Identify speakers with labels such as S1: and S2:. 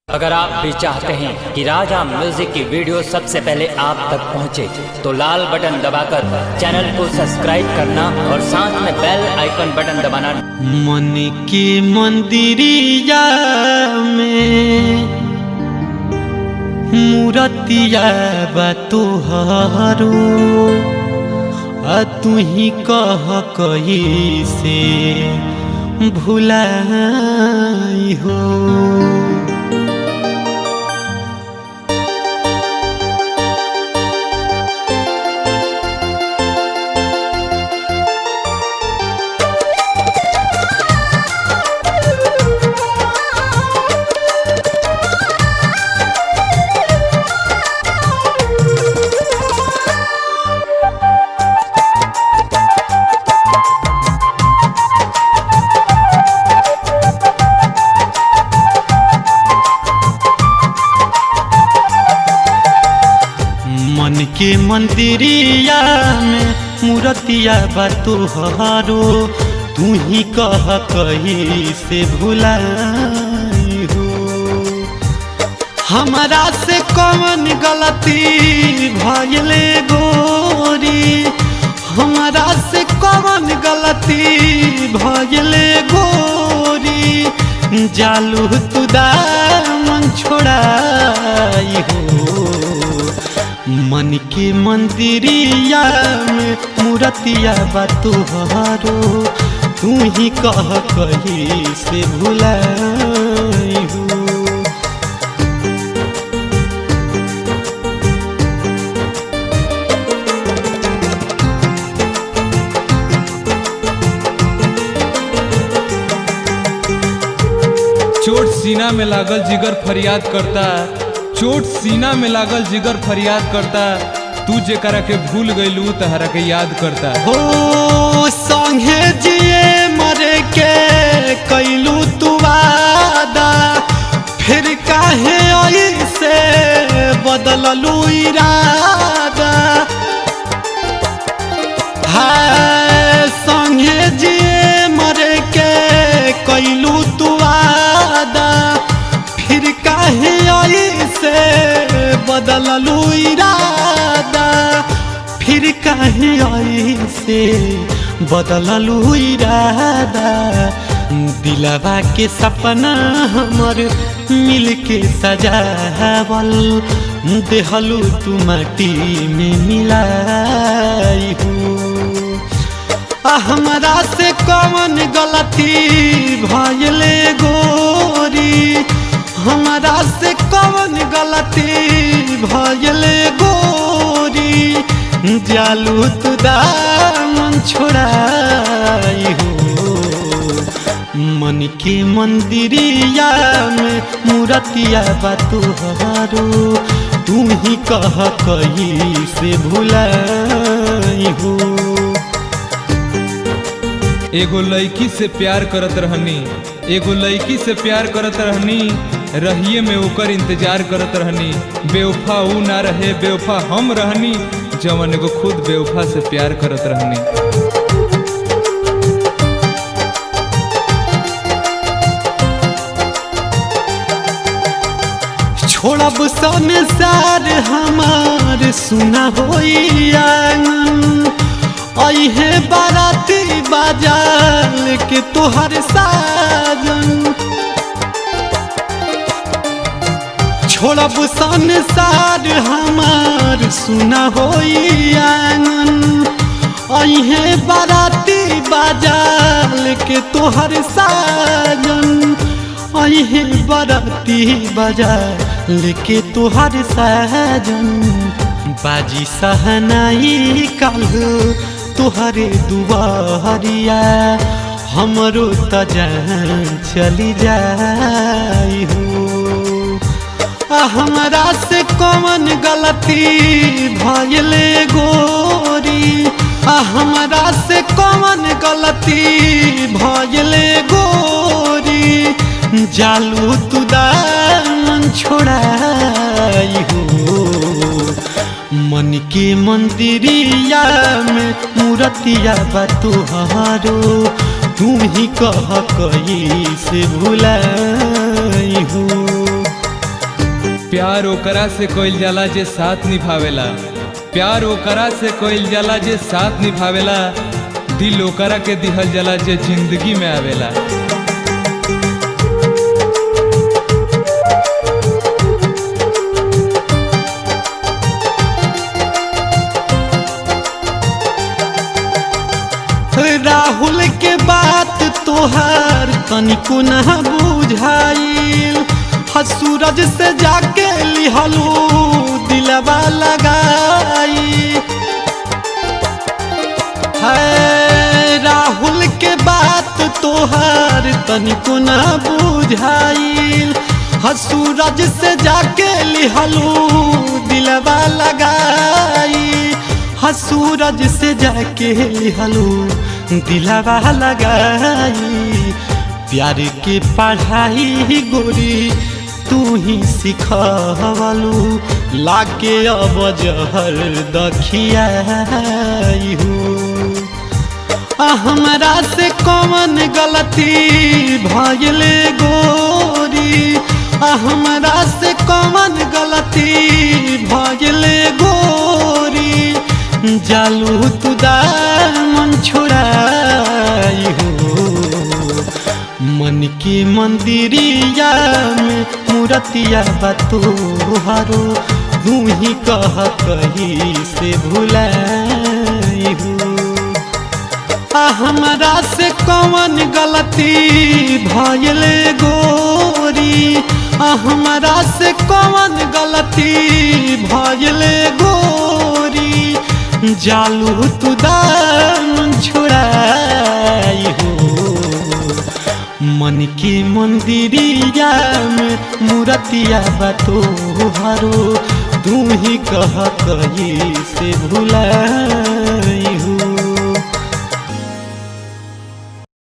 S1: अगर आप भी चाहते हैं कि राजा म्यूजिक की वीडियो सबसे पहले आप तक पहुंचे, तो लाल बटन दबाकर चैनल को सब्सक्राइब करना और साथ में बेल आइकन बटन दबाना।
S2: मन के मंदिरिया में मूर्तिया बा तोहारो, तू ही कह कही से भुलाई हो। मन के मंदिरिया में मूर्तिया बा तोहारो, तू ही कह कही से भुलाई हो। हमारा से कौन गलती भइले गोरी, हमारा से कौन गलती भइले गोरी, जालू तू दामन छोड़ाई हो। मन के मंदिरिया में मूर्तिया बा तोहारो, तू ही कह कही से भुलाई हो।
S3: चोट सीना में लागल जिगर फरियाद करता, चोट सीना में लागल जिगर फरियाद करता, तू जेकरा के भूल गइलू तहरा के याद करता।
S2: हो संगे जिए मरे के कैलू तू वादा, फिर काहे ऐसे बदललू इरादा। हाय संगे जिए मरे के कैलू तू वादा, फिर काहे ऐसे बदललू इरादा, फिर काहे ऐसे बदललू इरादा। दिलवा के सपना हमर मिल के सजावल, देहलू तू माटी में मिलाई हो। हमरा से कौन गलती भइले गोरी, हमरा से कौन गलती भइले गोरी, जालू तू दामन छोड़ाई हो। मन के मंदिरिया में मूर्तिया बा तोहारो, तू ही कह कही से भुलाई हो।
S3: एगो लड़की से प्यार करत रहनी, एगो लड़की से प्यार करत रहनी, रहिए में ओकर इंतजार करत रहनी। बेवफा ऊ ना रहे, बेवफा हम रहनी, जवन एगो खुद बेवफा से प्यार करत रहनी।
S2: छोड़ब संसार हमार सुना होई आंगन, अहे बाराती बाजाल के तोहर साजन। छोड़ब संसार हमार सुना होई आंगन, अहे बाराती बाजाल के तोहर साजन। अहे बाराती बाजाल के तोहर साजन, बाजी सहनाई कल तोहरे दुआरिया, हमरो त जान चली जाई हो। हमरा से कौन गलती भइले गोरी, हमरा से कौन गलती भइले गोरी, जालू तू दामन छोड़ाई हो। मन के मंदिरिया में मूर्तिया बा तोहारो, तू ही कह कही से भुलाई हो।
S3: प्यार ओकरा से कोइल जाला जे साथ निभावेला, प्यार ओकरा से कोइल जाला जे साथ निभावेला, दिल ओकरा के दिहल जाला जे जिंदगी में आवेला।
S2: राहुल के बात तोहार तनिको न बुझाइल, सूरज से जाके लिहलू दिलवा लगाई। है राहुल के बात तोहार तनिको न बुझाइल, सूरज से जाके लिहलू दिलवा लगाई। सूरज से जाके लिहलू दिलवा लगाई। प्यार के पढ़ाई गोरी तू ही सिखवलू, लाके अब जहर दखियाई हो। हमरा से कौन गलती भइले गोरी, हमरा से कौन गलती भइले गोरी, जालू तू दामन छोड़ाई हो। मन के मंदिरिया में मूर्तिया बतोहारो, तू ही कह कहीं से भुलाई हो। हमरा से कौन गलती भइले गोरी, हमरा से कौन गलती भइले गोरी, जालू तू दामन छोड़ाई हो। मन के मंदिरिया में मूर्तिया बतोहारो, तू ही कह कहीं से भुलाई।